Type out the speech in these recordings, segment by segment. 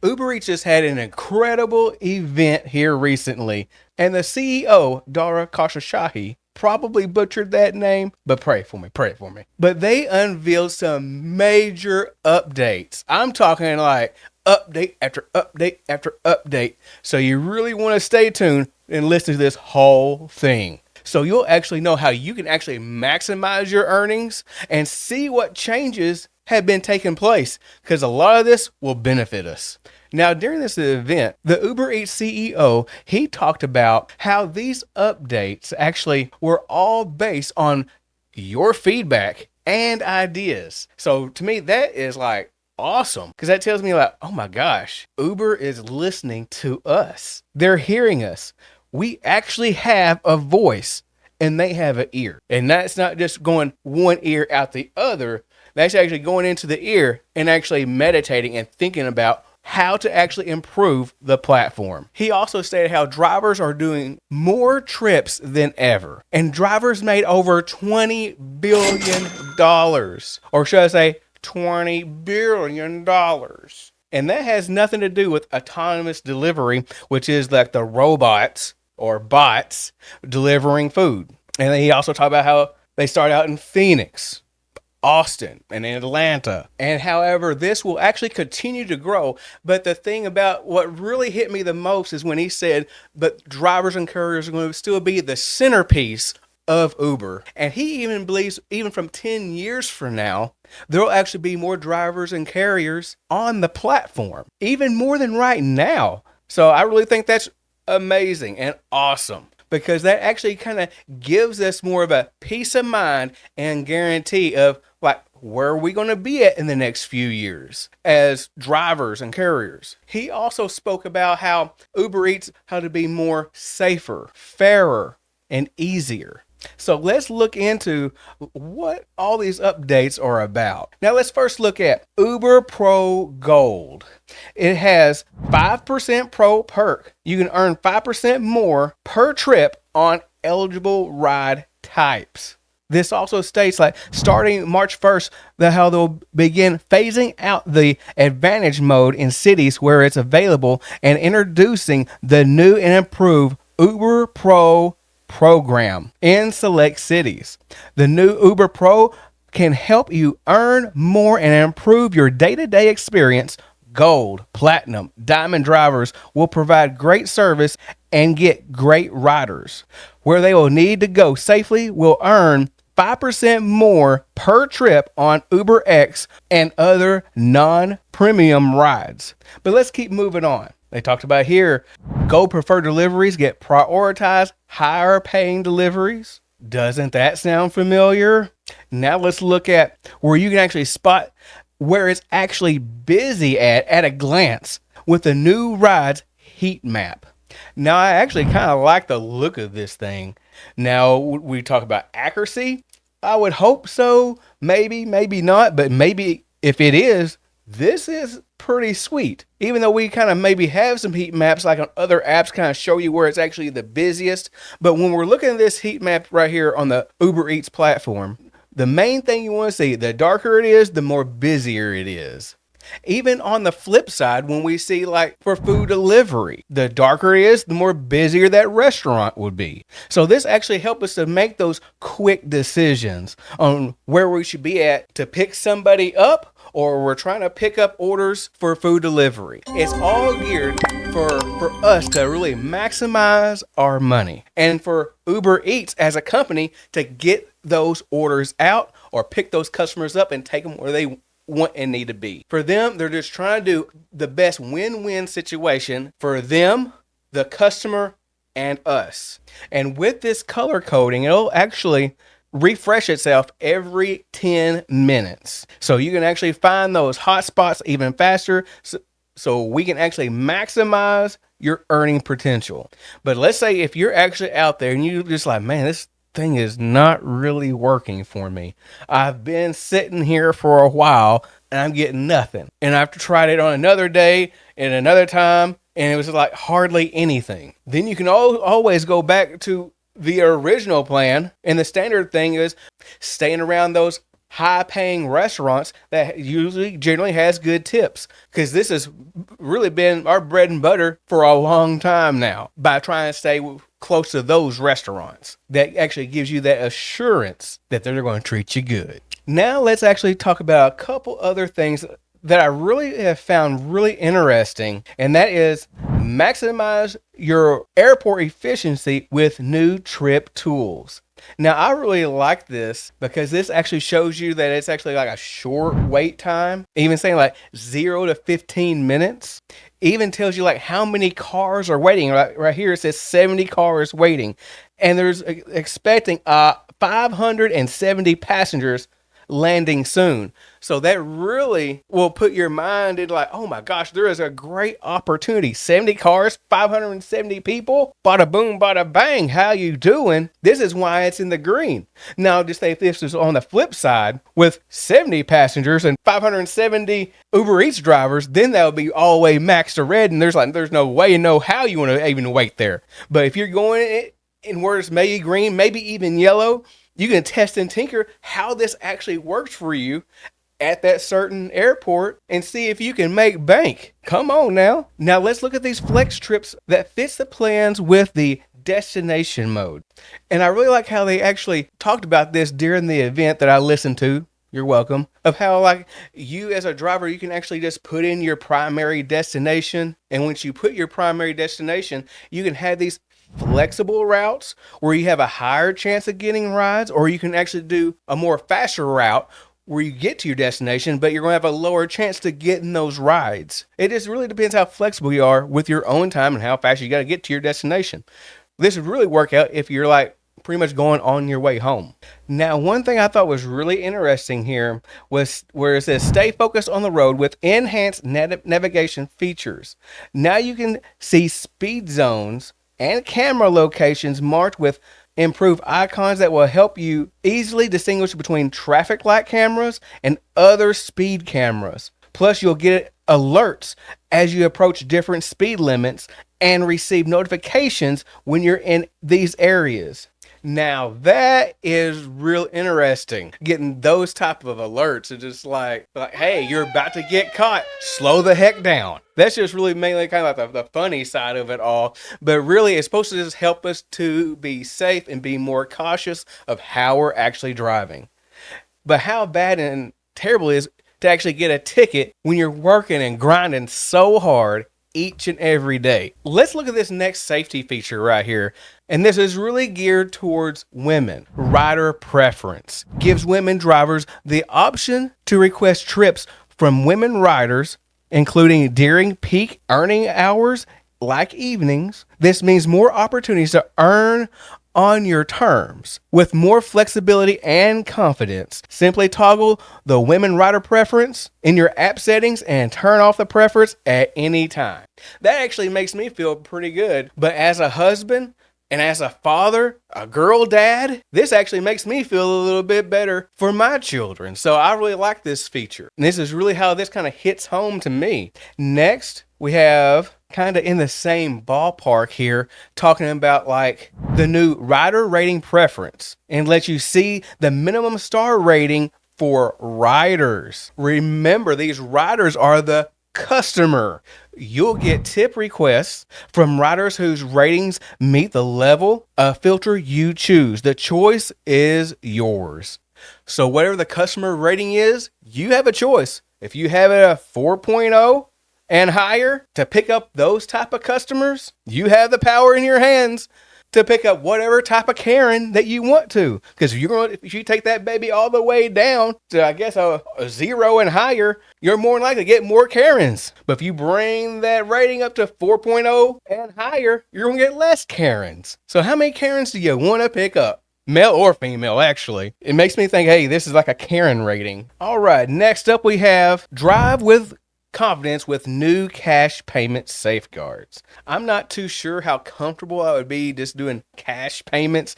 Uber Eats just had an incredible event here recently, and the CEO, Dara Khosrowshahi, probably butchered that name, but pray for me. But they unveiled some major updates. I'm talking like update after update after update. So you really want to stay tuned and listen to this whole thing. So you'll actually know how you can actually maximize your earnings and see what changes have been taking place, because a lot of this will benefit us. Now, during this event, the Uber Eats CEO, he talked about how these updates actually were all based on your feedback and ideas. So to me, that is like awesome, because that tells me like, oh my gosh, Uber is listening to us. They're hearing us. We actually have a voice and they have an ear. And that's not just going one ear out the other. That's actually going into the ear and actually meditating and thinking about how to actually improve the platform. He also stated how drivers are doing more trips than ever. And drivers made over $20 billion. Or should I say $20 billion. And that has nothing to do with autonomous delivery, which is like the robots or bots delivering food. And then he also talked about how they start out in Phoenix, Austin, and in Atlanta. And however, this will actually continue to grow. But the thing about what really hit me the most is when he said, but drivers and couriers are going to still be the centerpiece of Uber. And he even believes even from 10 years from now, there will actually be more drivers and carriers on the platform, even more than right now. So I really think that's amazing and awesome, because that actually kind of gives us more of a peace of mind and guarantee of like, where are we going to be at in the next few years as drivers and carriers. He also spoke about how Uber Eats, how to be more safer, fairer, and easier. So let's look into what all these updates are about. Now let's first look at Uber Pro Gold. It has 5% Pro perk. You can earn 5% more per trip on eligible ride types. This also states like starting March 1st, how they'll begin phasing out the advantage mode in cities where it's available and introducing the new and improved Uber Pro program in select cities. The new Uber Pro can help you earn more and improve your day-to-day experience. Gold, Platinum, Diamond drivers will provide great service and get great riders. Where they will need to go safely will earn 5% more per trip on UberX and other non-premium rides. But let's keep moving on. They talked about here, Gold preferred deliveries get prioritized higher paying deliveries. Doesn't that sound familiar? Now let's look at where you can actually spot where it's actually busy at a glance with the new rides Heatmap. Now I actually kind of like the look of this thing. Now we talk about accuracy. I would hope so. Maybe, maybe not, but maybe if it is, this is pretty sweet. Even though we kind of maybe have some heat maps like on other apps kind of show you where it's actually the busiest. But when we're looking at this heat map right here on the Uber Eats platform, the main thing you want to see, the darker it is, the more busier it is. Even on the flip side, when we see like for food delivery, the darker it is, the more busier that restaurant would be. So this actually helps us to make those quick decisions on where we should be at to pick somebody up, or we're trying to pick up orders for food delivery. It's all geared for us to really maximize our money, and for Uber Eats as a company to get those orders out or pick those customers up and take them where they want and need to be. For them, they're just trying to do the best win-win situation for them, the customer, and us. And with this color coding, it'll actually refresh itself every 10 minutes. So you can actually find those hot spots even faster, so we can actually maximize your earning potential. But let's say if you're actually out there and you're just like, man, this thing is not really working for me. I've been sitting here for a while and I'm getting nothing. And I've tried it on another day and another time, and it was like hardly anything. Then you can always go back to the original plan, and the standard thing is staying around those high paying restaurants that usually generally has good tips, because this has really been our bread and butter for a long time now, by trying to stay close to those restaurants that actually gives you that assurance that they're going to treat you good. Now let's actually talk about a couple other things that I really have found really interesting, and that is maximize your airport efficiency with new trip tools. Now, I really like this because this actually shows you that it's actually like a short wait time, even saying like 0 to 15 minutes. Even tells you like how many cars are waiting. Right here it says 70 cars waiting, and there's expecting 570 passengers landing soon. So that really will put your mind in like, oh my gosh, there is a great opportunity. 70 cars, 570 people, bada boom, bada bang. How you doing? This is why it's in the green. Now, just say if this is on the flip side with 70 passengers and 570 Uber Eats drivers, then that would be all the way maxed to red, and there's no way, no how you want to even wait there. But if you're going in where it's maybe green, maybe even yellow, you can test and tinker how this actually works for you at that certain airport and see if you can make bank. Come on now. Now let's look at these flex trips that fits the plans with the destination mode. And I really like how they actually talked about this during the event that I listened to. You're welcome. Of how like you as a driver, you can actually just put in your primary destination. And once you put your primary destination, you can have these flexible routes where you have a higher chance of getting rides, or you can actually do a more faster route where you get to your destination, but you're going to have a lower chance to getting those rides. It just really depends how flexible you are with your own time and how fast you got to get to your destination. This would really work out if you're like pretty much going on your way home. Now, one thing I thought was really interesting here was where it says stay focused on the road with enhanced navigation features. Now you can see speed zones and camera locations marked with improved icons that will help you easily distinguish between traffic light cameras and other speed cameras. Plus, you'll get alerts as you approach different speed limits and receive notifications when you're in these areas. Now that is real interesting. Getting those type of alerts are just like, hey, you're about to get caught. Slow the heck down. That's just really mainly kind of like the funny side of it all. But really, it's supposed to just help us to be safe and be more cautious of how we're actually driving. But how bad and terrible it is to actually get a ticket when you're working and grinding so hard each and every day. Let's look at this next safety feature right here. And this is really geared towards women. Rider preference gives women drivers the option to request trips from women riders, including during peak earning hours like evenings. This means more opportunities to earn on your terms with more flexibility and confidence. Simply toggle the women rider preference in your app settings and turn off the preference at any time. That actually makes me feel pretty good. But as a husband and as a father, a girl dad, this actually makes me feel a little bit better for my children. So I really like this feature. And this is really how this kind of hits home to me. Next, we have kind of in the same ballpark here, talking about like the new rider rating preference, and let you see the minimum star rating for riders. Remember, these riders are the customer. You'll get tip requests from riders whose ratings meet the level of filter you choose. The choice is yours. So whatever the customer rating is, you have a choice. If you have it a 4.0 and higher to pick up those type of customers, you have the power in your hands to pick up whatever type of Karen that you want to. Because if you take that baby all the way down to, I guess, a 0 and higher, you're more likely to get more Karens. But if you bring that rating up to 4.0 and higher, you're going to get less Karens. So how many Karens do you want to pick up? Male or female, actually. It makes me think, hey, this is like a Karen rating. All right, next up we have drive with confidence with new cash payment safeguards. I'm not too sure how comfortable I would be just doing cash payments.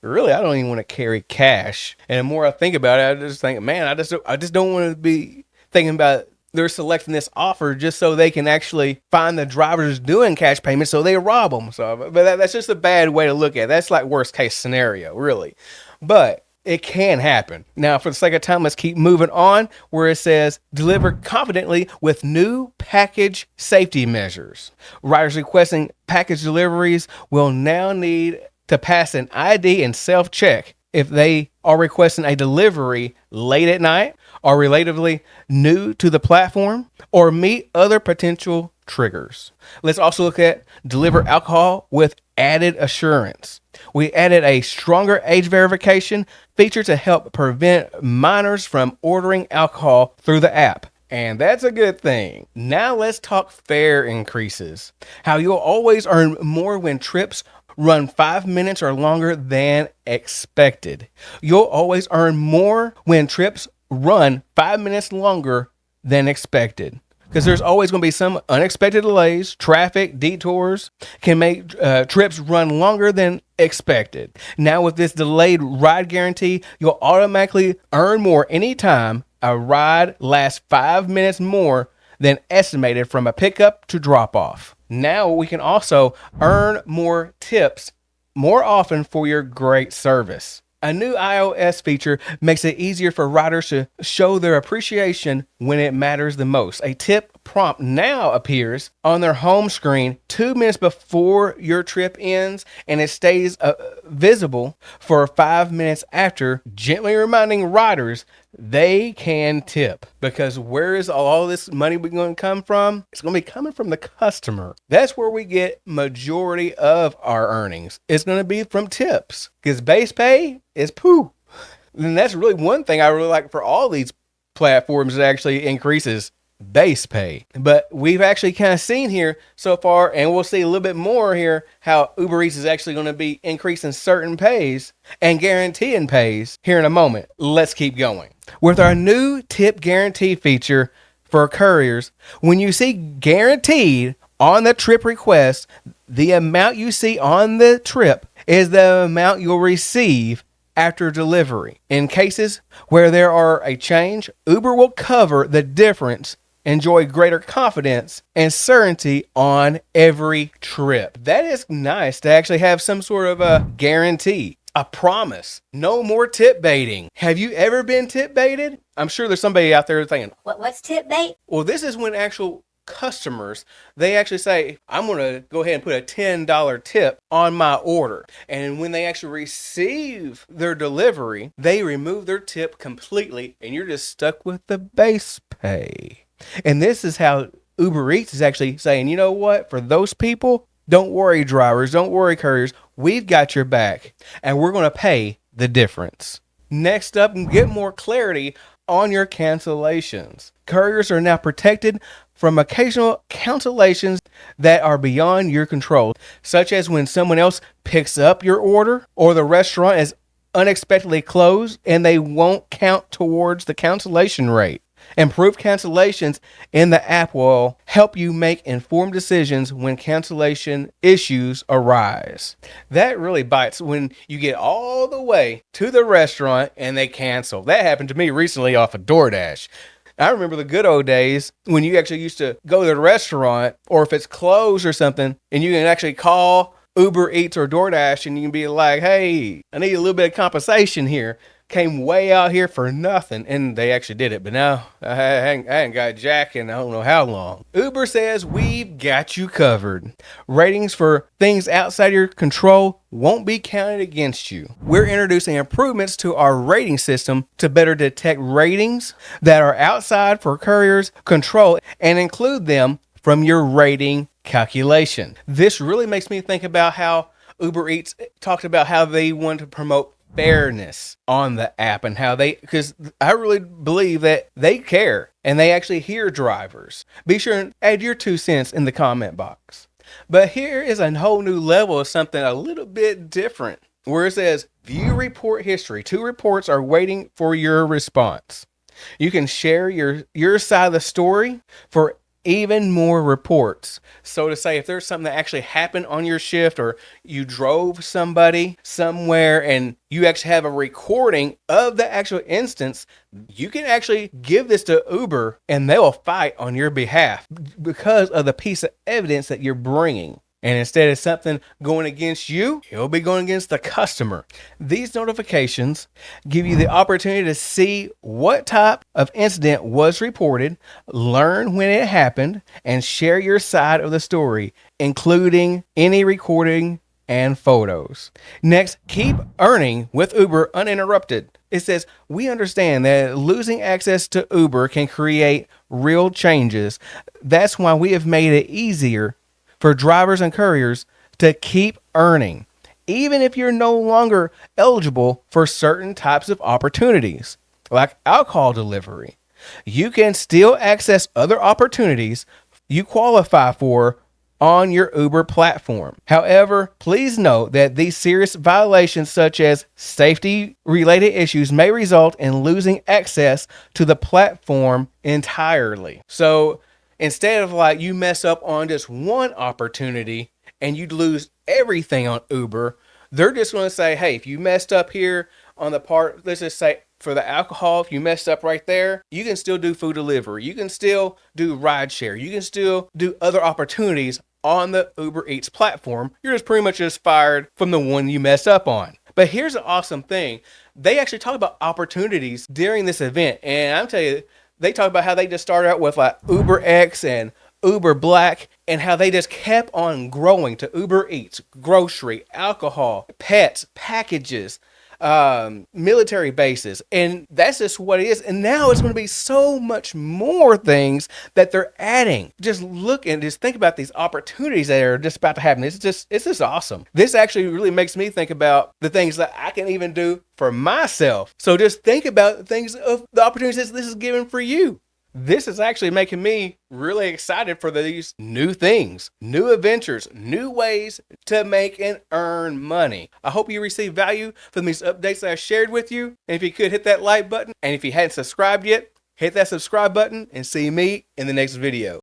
Really, I don't even want to carry cash. And the more I think about it, I just think, man, I just don't want to be thinking about they're selecting this offer just so they can actually find the drivers doing cash payments so they rob them. So, but that's just a bad way to look at it. That's like worst case scenario, really. But It can happen. Now, for the sake of time, let's keep moving on where it says deliver confidently with new package safety measures. Riders requesting package deliveries will now need to pass an ID and self-check if they are requesting a delivery late at night, are relatively new to the platform, or meet other potential triggers. Let's also look at deliver alcohol with added assurance. We added a stronger age verification feature to help prevent minors from ordering alcohol through the app. And that's a good thing. Now let's talk fare increases. How you'll always earn more when trips run 5 minutes or longer than expected. You'll always earn more when trips run 5 minutes longer than expected. Because there's always going to be some unexpected delays, traffic, detours can make trips run longer than expected. Now with this delayed ride guarantee, you'll automatically earn more anytime a ride lasts 5 minutes more than estimated from a pickup to drop off. Now we can also earn more tips more often for your great service. A new iOS feature makes it easier for riders to show their appreciation when it matters the most. A tip prompt now appears on their home screen 2 minutes before your trip ends, and it stays visible for 5 minutes after, gently reminding riders they can tip. Because where is all this money going to come from? It's going to be coming from the customer. That's where we get majority of our earnings. It's going to be from tips, because base pay is poo. And that's really one thing I really like for all these platforms that actually increases base pay. But we've actually kind of seen here so far, and we'll see a little bit more here, how Uber Eats is actually going to be increasing certain pays and guaranteeing pays here in a moment. Let's keep going. With our new tip guarantee feature for couriers, when you see guaranteed on the trip request, the amount you see on the trip is the amount you'll receive after delivery. In cases where there are a change, Uber will cover the difference. Enjoy greater confidence and certainty on every trip. That is nice to actually have some sort of a guarantee, a promise. No more tip baiting. Have you ever been tip baited? I'm sure there's somebody out there thinking, What's tip bait? Well, this is when actual customers, they actually say, I'm going to go ahead and put a $10 tip on my order. And when they actually receive their delivery, they remove their tip completely, and you're just stuck with the base pay. And this is how Uber Eats is actually saying, you know what? For those people, don't worry, drivers, don't worry, couriers. We've got your back, and we're going to pay the difference. Next up, get more clarity on your cancellations. Couriers are now protected from occasional cancellations that are beyond your control, such as when someone else picks up your order or the restaurant is unexpectedly closed and they won't count towards the cancellation rate. Improved cancellations in the app will help you make informed decisions when cancellation issues arise. That really bites when you get all the way to the restaurant and they cancel. That happened to me recently off of DoorDash. I remember the good old days when you actually used to go to the restaurant, or if it's closed or something, and you can actually call Uber Eats or DoorDash and you can be like, hey, I need a little bit of compensation here. Came way out here for nothing, and they actually did it. But now I hadn't got jack in I don't know how long. Uber says we've got you covered. Ratings for things outside your control won't be counted against you. We're introducing improvements to our rating system to better detect ratings that are outside for couriers' control and include them from your rating calculation. This really makes me think about how Uber Eats talked about how they want to promote fairness on the app, and how because I really believe that they care and they actually hear drivers. Be sure and add your 2 cents in the comment box. But here is a whole new level of something a little bit different, where it says view report history. 2 reports are waiting for your response. You can share your side of the story for even more reports. So to say, if there's something that actually happened on your shift, or you drove somebody somewhere and you actually have a recording of the actual instance, you can actually give this to Uber and they will fight on your behalf because of the piece of evidence that you're bringing. And instead of something going against you, it'll be going against the customer. These notifications give you the opportunity to see what type of incident was reported, learn when it happened, and share your side of the story, including any recording and photos. Next, keep earning with Uber uninterrupted. It says, we understand that losing access to Uber can create real changes. That's why we have made it easier for drivers and couriers to keep earning, even if you're no longer eligible for certain types of opportunities, like alcohol delivery. You can still access other opportunities you qualify for on your Uber platform. However, please note that these serious violations, such as safety related issues, may result in losing access to the platform entirely. So instead of like you mess up on just one opportunity and you'd lose everything on Uber, they're just going to say, hey, if you messed up here on the part, let's just say for the alcohol, if you messed up right there, you can still do food delivery. You can still do ride share. You can still do other opportunities on the Uber Eats platform. You're just pretty much just fired from the one you messed up on. But here's the awesome thing. They actually talk about opportunities during this event. And I'm telling you, they talk about how they just started out with like Uber X and Uber Black, and how they just kept on growing to Uber Eats, grocery, alcohol, pets, packages, military bases, and that's just what it is. And now it's going to be so much more things that they're adding. Just look and just think about these opportunities that are just about to happen. It's just awesome. This actually really makes me think about the things that I can even do for myself. So just think about the things of the opportunities this is giving for you. This is actually making me really excited for these new things, new adventures, new ways to make and earn money. I hope you receive value from these updates that I shared with you. And if you could hit that like button, and if you hadn't subscribed yet, hit that subscribe button and see me in the next video.